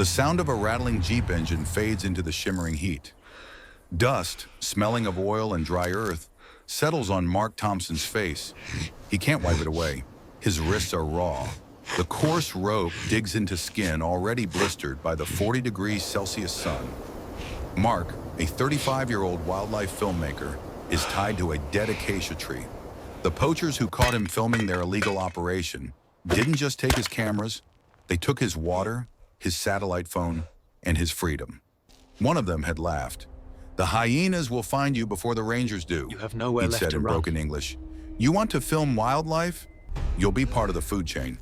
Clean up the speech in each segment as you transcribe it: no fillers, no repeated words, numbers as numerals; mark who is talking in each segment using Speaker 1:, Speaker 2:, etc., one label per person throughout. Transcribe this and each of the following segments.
Speaker 1: The sound of a rattling Jeep engine fades into the shimmering heat. Dust, smelling of oil and dry earth, settles on Mark Thompson's face. He can't wipe it away. His wrists are raw. The coarse rope digs into skin already blistered by the 40 degrees Celsius sun. Mark, a 35-year-old wildlife filmmaker, is tied to a dead acacia tree. The poachers who caught him filming their illegal operation didn't just take his cameras, they took his water, his satellite phone, and his freedom. One of them had laughed. "The hyenas will find you before the rangers do,"
Speaker 2: You have nowhere
Speaker 1: he'd
Speaker 2: left
Speaker 1: said
Speaker 2: to
Speaker 1: in
Speaker 2: run.
Speaker 1: broken English. "You want to film wildlife? You'll be part of the food chain."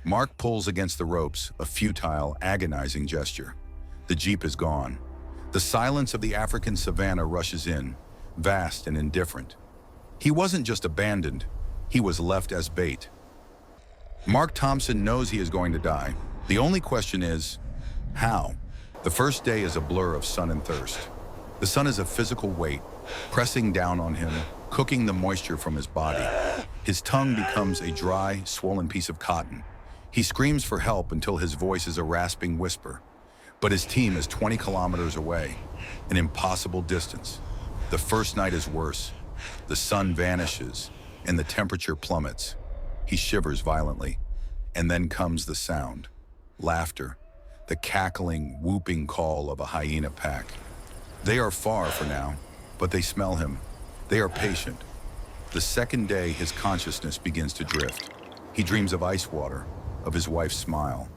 Speaker 1: Mark pulls against the ropes, a futile, agonizing gesture. The Jeep is gone. The silence of the African savannah rushes in, vast and indifferent. He wasn't just abandoned, he was left as bait. Mark Thompson knows he is going to die. The only question is, how? The first day is a blur of sun and thirst. The sun is a physical weight, pressing down on him, cooking the moisture from his body. His tongue becomes a dry, swollen piece of cotton. He screams for help until his voice is a rasping whisper. But his team is 20 kilometers away, an impossible distance. The first night is worse. The sun vanishes, and the temperature plummets. He shivers violently, and then comes the sound. Laughter, the cackling, whooping call of a hyena pack. They are far for now, but they smell him. They are patient. The second day, his consciousness begins to drift. He dreams of ice water, of his wife's smile.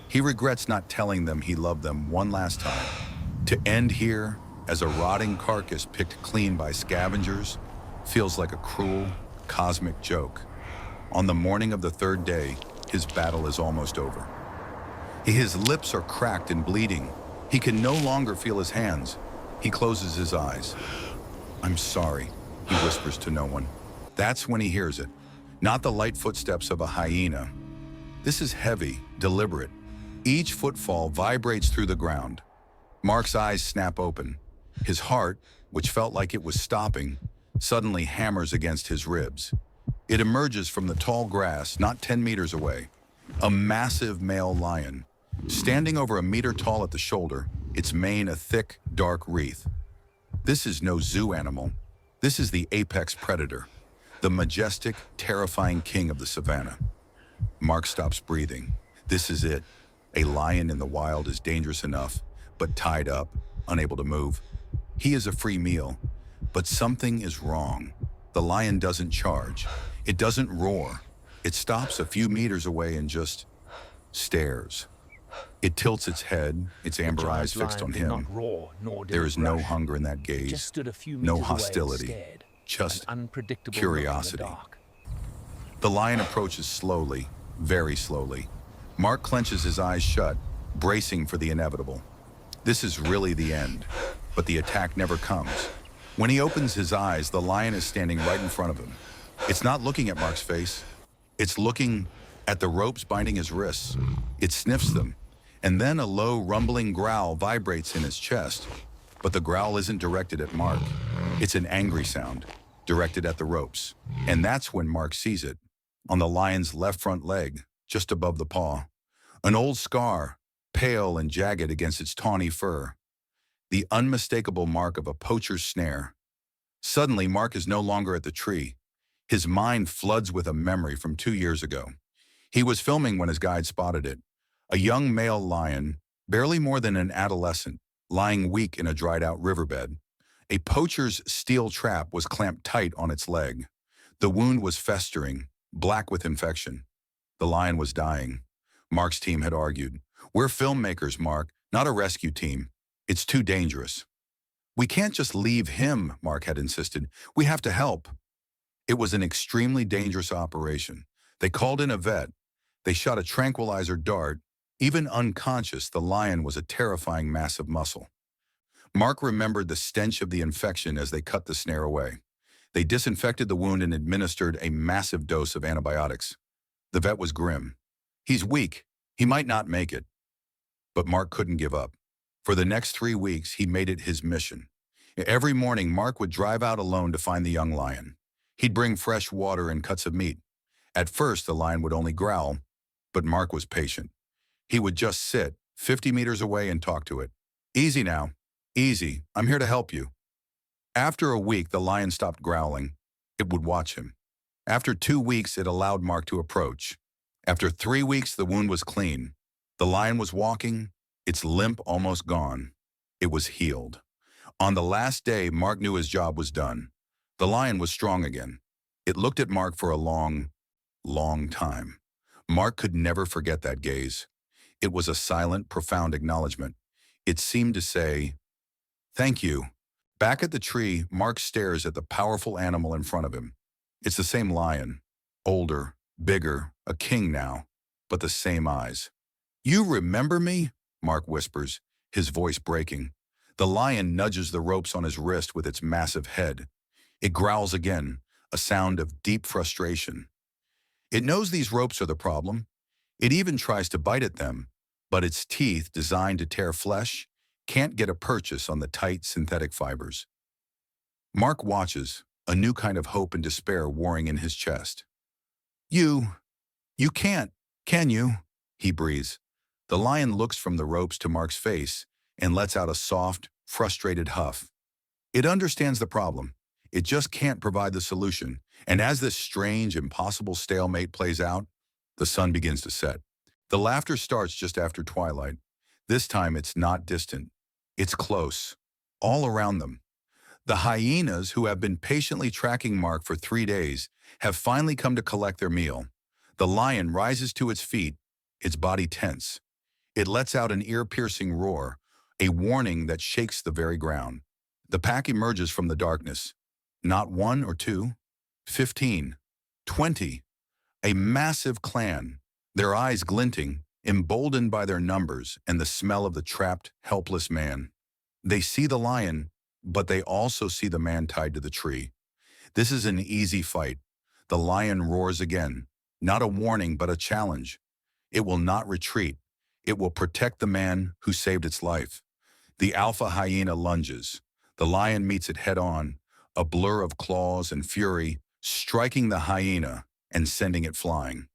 Speaker 1: He regrets not telling them he loved them one last time. To end here, as a rotting carcass picked clean by scavengers, feels like a cruel, cosmic joke. On the morning of the third day, his battle is almost over. His lips are cracked and bleeding. He can no longer feel his hands. He closes his eyes. "I'm sorry," he whispers to no one. That's when he hears it. Not the light footsteps of a hyena. This is heavy, deliberate. Each footfall vibrates through the ground. Mark's eyes snap open. His heart, which felt like it was stopping, suddenly hammers against his ribs. It emerges from the tall grass, not 10 meters away. A massive male lion, standing over a meter tall at the shoulder, its mane a thick, dark wreath. This is no zoo animal. This is the apex predator, the majestic, terrifying king of the savannah. Mark stops breathing. This is it. A lion in the wild is dangerous enough, but tied up, unable to move. He is a free meal, but something is wrong. The lion doesn't charge. It doesn't roar. It stops a few meters away and just stares. It tilts its head, its amber eyes fixed on him. There is no hunger in that gaze, no hostility, just curiosity. The lion approaches slowly, very slowly. Mark clenches his eyes shut, bracing for the inevitable. This is really the end, but the attack never comes. When he opens his eyes, the lion is standing right in front of him. It's not looking at Mark's face. It's looking at the ropes binding his wrists. It sniffs them, and then a low, rumbling growl vibrates in his chest. But the growl isn't directed at Mark. It's an angry sound, directed at the ropes. And that's when Mark sees it, on the lion's left front leg, just above the paw. An old scar, pale and jagged against its tawny fur. The unmistakable mark of a poacher's snare. Suddenly, Mark is no longer at the tree. His mind floods with a memory from 2 years ago. He was filming when his guide spotted it. A young male lion, barely more than an adolescent, lying weak in a dried-out riverbed. A poacher's steel trap was clamped tight on its leg. The wound was festering, black with infection. The lion was dying. Mark's team had argued. "We're filmmakers, Mark, not a rescue team. It's too dangerous." "We can't just leave him," Mark had insisted. "We have to help." It was an extremely dangerous operation. They called in a vet. They shot a tranquilizer dart. Even unconscious, the lion was a terrifying mass of muscle. Mark remembered the stench of the infection as they cut the snare away. They disinfected the wound and administered a massive dose of antibiotics. The vet was grim. "He's weak. He might not make it." But Mark couldn't give up. For the next 3 weeks, he made it his mission. Every morning, Mark would drive out alone to find the young lion. He'd bring fresh water and cuts of meat. At first, the lion would only growl, but Mark was patient. He would just sit, 50 meters away and talk to it. Easy now. Easy. I'm here to help you. After a week, the lion stopped growling. It would watch him. After 2 weeks, it allowed Mark to approach. After 3 weeks, the wound was clean. The lion was walking, its limp almost gone. It was healed. On the last day, Mark knew his job was done. The lion was strong again. It looked at Mark for a long, long time. Mark could never forget that gaze. It was a silent, profound acknowledgement. It seemed to say, "Thank you." Back at the tree, Mark stares at the powerful animal in front of him. It's the same lion, older, bigger, a king now, but the same eyes. "You remember me?" Mark whispers, his voice breaking. The lion nudges the ropes on his wrist with its massive head. It growls again, a sound of deep frustration. It knows these ropes are the problem. It even tries to bite at them, but its teeth, designed to tear flesh, can't get a purchase on the tight synthetic fibers. Mark watches, a new kind of hope and despair warring in his chest. You can't, can you?" he breathes. The lion looks from the ropes to Mark's face and lets out a soft, frustrated huff. It understands the problem. It just can't provide the solution. And as this strange, impossible stalemate plays out, the sun begins to set. The laughter starts just after twilight. This time it's not distant. It's close, all around them. The hyenas, who have been patiently tracking Mark for 3 days, have finally come to collect their meal. The lion rises to its feet, its body tense. It lets out an ear-piercing roar, a warning that shakes the very ground. The pack emerges from the darkness. Not 1 or 2, 15, 20. A massive clan, their eyes glinting, emboldened by their numbers and the smell of the trapped, helpless man. They see the lion, but they also see the man tied to the tree. This is an easy fight. The lion roars again, not a warning but a challenge. It will not retreat. It will protect the man who saved its life. The alpha hyena lunges. The lion meets it head-on, a blur of claws and fury, striking the hyena and sending it flying.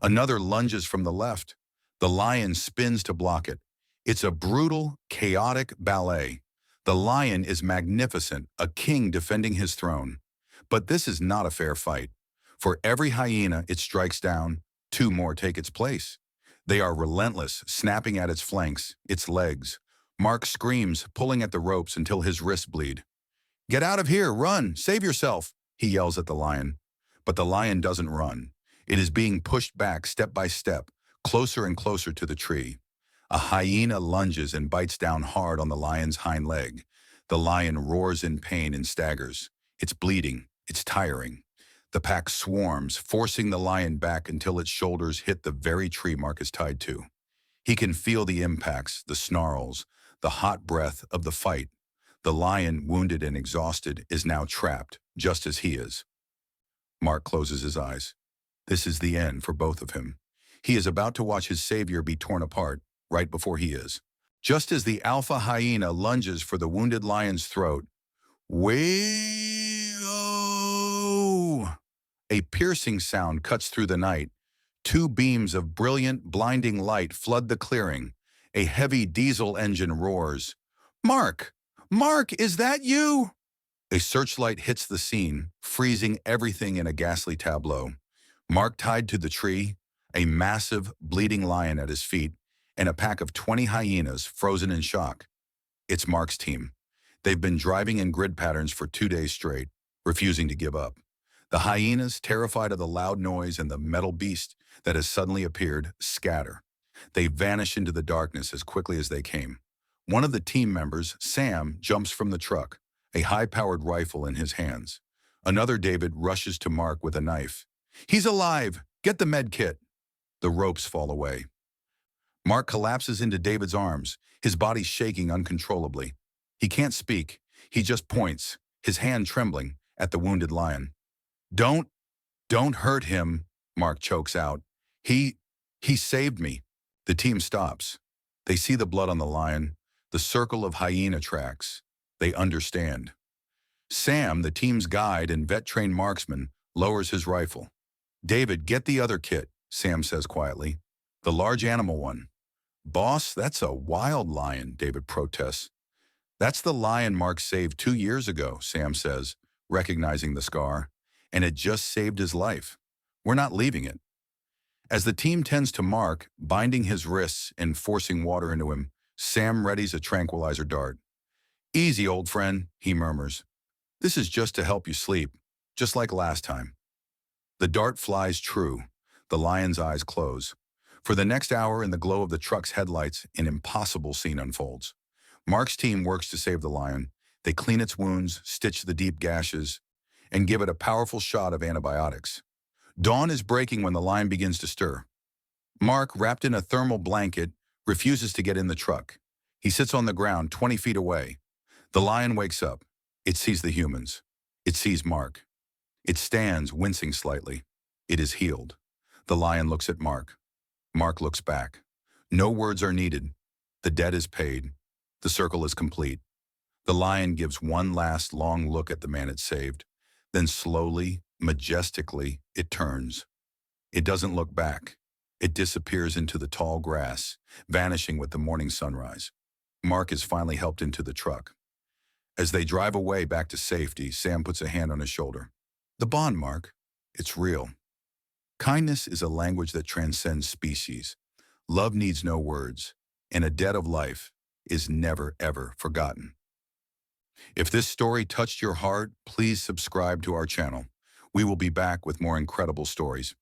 Speaker 1: Another lunges from the left. The lion spins to block it. It's a brutal, chaotic ballet. The lion is magnificent, a king defending his throne. But this is not a fair fight. For every hyena it strikes down, 2 more take its place. They are relentless, snapping at its flanks, its legs. Mark screams, pulling at the ropes until his wrists bleed. "Get out of here, run, save yourself," he yells at the lion. But the lion doesn't run. It is being pushed back step by step, closer and closer to the tree. A hyena lunges and bites down hard on the lion's hind leg. The lion roars in pain and staggers. It's bleeding. It's tiring. The pack swarms, forcing the lion back until its shoulders hit the very tree Mark is tied to. He can feel the impacts, the snarls, the hot breath of the fight. The lion, wounded and exhausted, is now trapped, just as he is. Mark closes his eyes. This is the end for both of them. He is about to watch his savior be torn apart, right before he is. Just as the alpha hyena lunges for the wounded lion's throat, "Wee-oh!" A piercing sound cuts through the night. 2 beams of brilliant, blinding light flood the clearing. A heavy diesel engine roars. "Mark! Mark, is that you?" A searchlight hits the scene, freezing everything in a ghastly tableau. Mark tied to the tree, a massive, bleeding lion at his feet, and a pack of 20 hyenas frozen in shock. It's Mark's team. They've been driving in grid patterns for 2 days straight, refusing to give up. The hyenas, terrified of the loud noise and the metal beast that has suddenly appeared, scatter. They vanish into the darkness as quickly as they came. One of the team members, Sam, jumps from the truck, a high-powered rifle in his hands. Another David rushes to Mark with a knife. "He's alive! Get the med kit!" The ropes fall away. Mark collapses into David's arms, his body shaking uncontrollably. He can't speak. He just points, his hand trembling, at the wounded lion. Don't hurt him," Mark chokes out. He saved me." The team stops. They see the blood on the lion, the circle of hyena tracks. They understand. Sam, the team's guide and vet-trained marksman, lowers his rifle. "David, get the other kit," Sam says quietly. "The large animal one." Boss, that's a wild lion, David protests. That's the lion Mark saved 2 years ago, Sam says, recognizing the scar. And it just saved his life. We're not leaving it. As the team tends to Mark, binding his wrists and forcing water into him, Sam readies a tranquilizer dart. Easy, old friend, he murmurs. This is just to help you sleep, just like last time. The dart flies true. The lion's eyes close. For the next hour, in the glow of the truck's headlights, an impossible scene unfolds. Mark's team works to save the lion. They clean its wounds, stitch the deep gashes, and give it a powerful shot of antibiotics. Dawn is breaking when the lion begins to stir. Mark, wrapped in a thermal blanket, refuses to get in the truck. He sits on the ground 20 feet away. The lion wakes up. It sees the humans. It sees Mark. It stands, wincing slightly. It is healed. The lion looks at Mark. Mark looks back. No words are needed. The debt is paid. The circle is complete. The lion gives one last long look at the man it saved. Then slowly, majestically, it turns. It doesn't look back. It disappears into the tall grass, vanishing with the morning sunrise. Mark is finally helped into the truck. As they drive away back to safety, Sam puts a hand on his shoulder. The bond, Mark. It's real. Kindness is a language that transcends species. Love needs no words, and a debt of life is never, ever forgotten. If this story touched your heart, please subscribe to our channel. We will be back with more incredible stories.